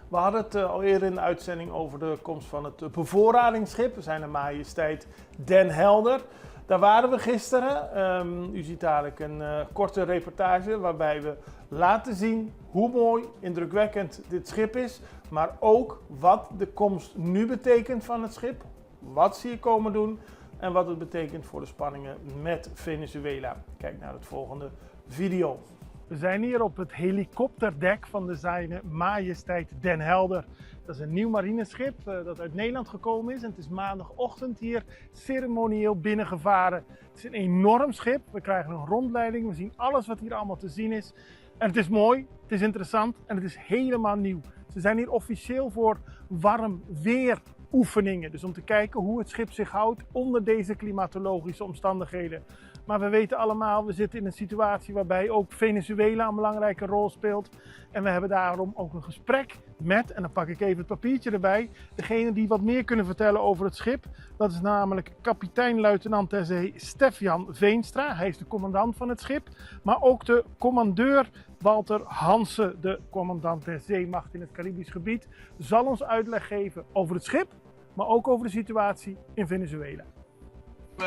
We hadden het al eerder in de uitzending over de komst van het bevoorradingsschip. We zijn de Majesteit Den Helder. Daar waren we gisteren. U ziet dadelijk een korte reportage waarbij we laten zien hoe mooi, indrukwekkend dit schip is. Maar ook wat de komst nu betekent van het schip. Wat ze hier komen doen en wat het betekent voor de spanningen met Venezuela. Kijk naar het volgende video. We zijn hier op het helikopterdek van de Zijne Majesteit Den Helder. Dat is een nieuw marineschip dat uit Nederland gekomen is. En het is maandagochtend hier ceremonieel binnengevaren. Het is een enorm schip. We krijgen een rondleiding. We zien alles wat hier allemaal te zien is. En het is mooi, het is interessant en het is helemaal nieuw. Ze zijn hier officieel voor warm weer oefeningen. Dus om te kijken hoe het schip zich houdt onder deze klimatologische omstandigheden. Maar we weten allemaal, we zitten in een situatie waarbij ook Venezuela een belangrijke rol speelt. En we hebben daarom ook een gesprek met, en dan pak ik even het papiertje erbij, degene die wat meer kunnen vertellen over het schip. Dat is namelijk kapitein-luitenant ter zee Stef-Jan Veenstra. Hij is de commandant van het schip. Maar ook de commandeur Walter Hansen, de commandant der zeemacht in het Caribisch gebied, zal ons uitleg geven over het schip, maar ook over de situatie in Venezuela.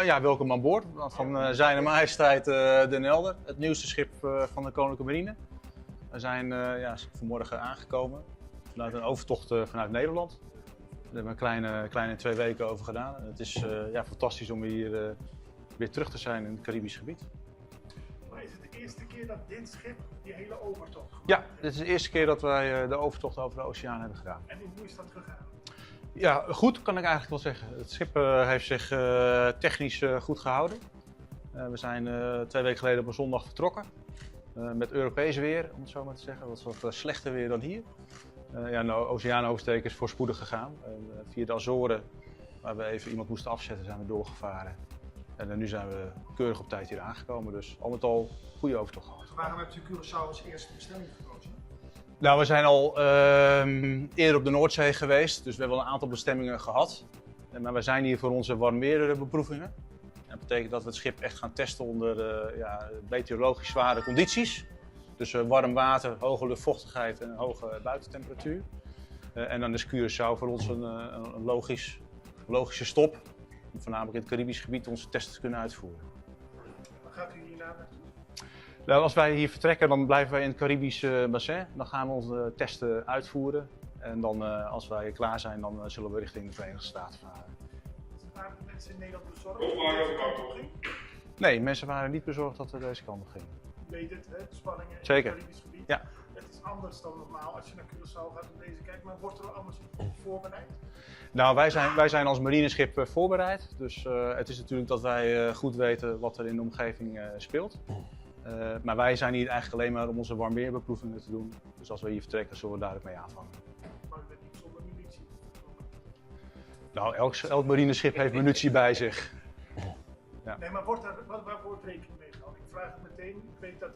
Ja, welkom aan boord van Zijne Majesteit Den Helder, het nieuwste schip van de Koninklijke Marine. We zijn vanmorgen aangekomen vanuit een overtocht vanuit Nederland. Daar hebben we een kleine 2 weken over gedaan. En het is fantastisch om hier weer terug te zijn in het Caribisch gebied. Maar is het de eerste keer dat dit schip die hele overtocht gemaakt Ja, dit is de eerste keer dat wij de overtocht over de oceaan hebben gedaan. En hoe is dat gegaan? Ja, goed kan ik eigenlijk wel zeggen. Het schip heeft zich technisch goed gehouden. We zijn 2 weken geleden op een zondag vertrokken. Met Europees weer, om het zo maar te zeggen. Dat was wat slechter weer dan hier. De oceaanoversteek is voorspoedig gegaan. Via de Azoren, waar we even iemand moesten afzetten, zijn we doorgevaren. En nu zijn we keurig op tijd hier aangekomen. Dus al met al goede overtocht gehad. Waarom hebt u Curaçao als eerste bestemming gekozen? Nou, we zijn al eerder op de Noordzee geweest, dus we hebben al een aantal bestemmingen gehad. Maar we zijn hier voor onze warmweerbeproevingen. Dat betekent dat we het schip echt gaan testen onder meteorologisch zware condities. Dus warm water, hoge luchtvochtigheid en hoge buitentemperatuur. En dan is Curaçao voor ons een logische stop. Om voornamelijk in het Caribisch gebied onze testen te kunnen uitvoeren. Waar gaat u hierna naartoe? Nou, als wij hier vertrekken, dan blijven wij in het Caribische bassin. Dan gaan we onze testen uitvoeren. En dan, als wij klaar zijn, dan zullen we richting de Verenigde Staten varen. Waren de mensen in Nederland bezorgd dat het deze kant op ging? Nee, mensen waren niet bezorgd dat we deze kant op gingen. U weet het, de spanningen in Zeker. het Caribisch gebied. Ja. Het is anders dan normaal als je naar Curaçao gaat op deze kijk, maar wordt er anders op voorbereid? Nou, wij zijn als marineschip voorbereid. Dus het is natuurlijk dat wij goed weten wat er in de omgeving speelt. Maar wij zijn hier eigenlijk alleen maar om onze warmweerbeproevingen te doen. Dus als we hier vertrekken, zullen we daar ook mee aanvangen. Maar u bent niet zonder munitie. Nou, elk marineschip heeft munitie bij zich. Ja. Nee, maar waar wordt rekening mee gehouden? Ik vraag het meteen. Ik weet dat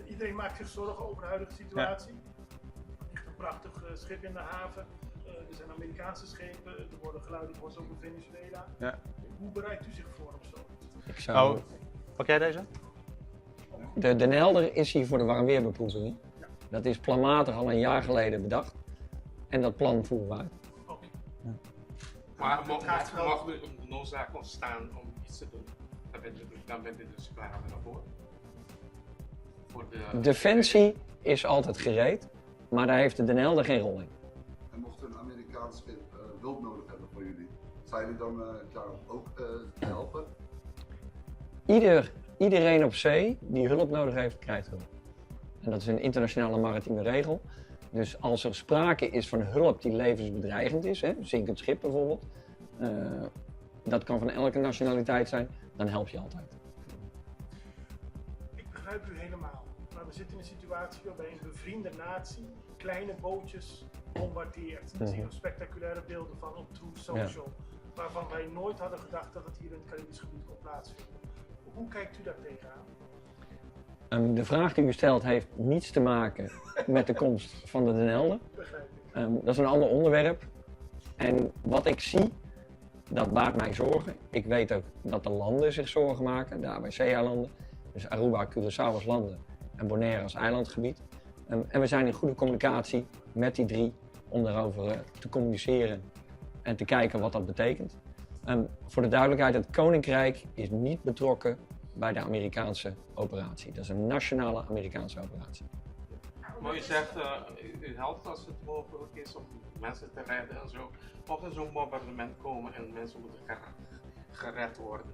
iedereen maakt zich zorgen over de huidige situatie. Er ligt een prachtig schip in de haven. Er zijn Amerikaanse schepen. Er worden geluiden gehoord over Venezuela. Ja. Hoe bereidt u zich voor op zoiets? Nou, pak jij deze? De Den Helder is hier voor de warmweerbeproevingen. Ja. Dat is planmatig al een jaar geleden bedacht. En dat plan voeren we uit. Oké. Maar mogen we de noodzaak ontstaan om iets te doen? Dan bent u dus klaar daarvoor. Voor de Defensie is altijd gereed, maar daar heeft de Den Helder geen rol in. En mocht een Amerikaans schip hulp nodig hebben voor jullie, zijn jullie dan daarop ook te helpen? Iedereen op zee die hulp nodig heeft, krijgt hulp. En dat is een internationale maritieme regel. Dus als er sprake is van hulp die levensbedreigend is, zinkend schip bijvoorbeeld, dat kan van elke nationaliteit zijn, dan help je altijd. Ik begrijp u helemaal. Maar we zitten in een situatie waarbij een bevriende natie kleine bootjes bombardeert. Daar zien we spectaculaire beelden van op Truth Social. Ja. Waarvan wij nooit hadden gedacht dat het hier in het Caribisch gebied kon plaatsvinden. Hoe kijkt u daar tegenaan? De vraag die u stelt heeft niets te maken met de komst van de Den Helder. Dat is een ander onderwerp. En wat ik zie, dat baart mij zorgen. Ik weet ook dat de landen zich zorgen maken, de ABC-eilanden. Dus Aruba, Curaçao als landen en Bonaire als eilandgebied. En we zijn in goede communicatie met die 3 om daarover te communiceren en te kijken wat dat betekent. Voor de duidelijkheid, het Koninkrijk is niet betrokken bij de Amerikaanse operatie. Dat is een nationale Amerikaanse operatie. Maar u zegt, u helpt als het mogelijk is om mensen te redden en zo. Mocht er zo'n bombardement komen en mensen moeten gered worden,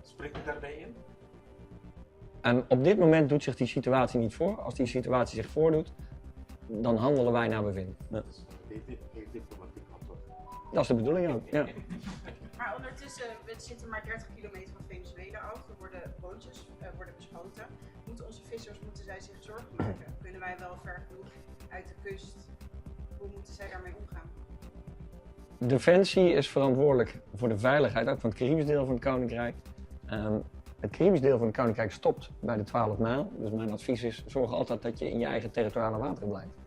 spreekt u daarbij in? En op dit moment doet zich die situatie niet voor. Als die situatie zich voordoet, dan handelen wij naar bevind. Ja. Heeft diplomatiek antwoord. Dat is de bedoeling ook. Ja. Maar ondertussen, we zitten maar 30 kilometer van Venezuela af. Er worden bootjes worden beschoten. Onze vissers, moeten zij zich zorgen maken? Kunnen wij wel ver genoeg uit de kust? Hoe moeten zij daarmee omgaan? Defensie is verantwoordelijk voor de veiligheid, ook van het Caribisch deel van het Koninkrijk. Het Caribisch deel van het Koninkrijk stopt bij de 12 mijl. Dus mijn advies is, zorg altijd dat je in je eigen territoriale wateren blijft.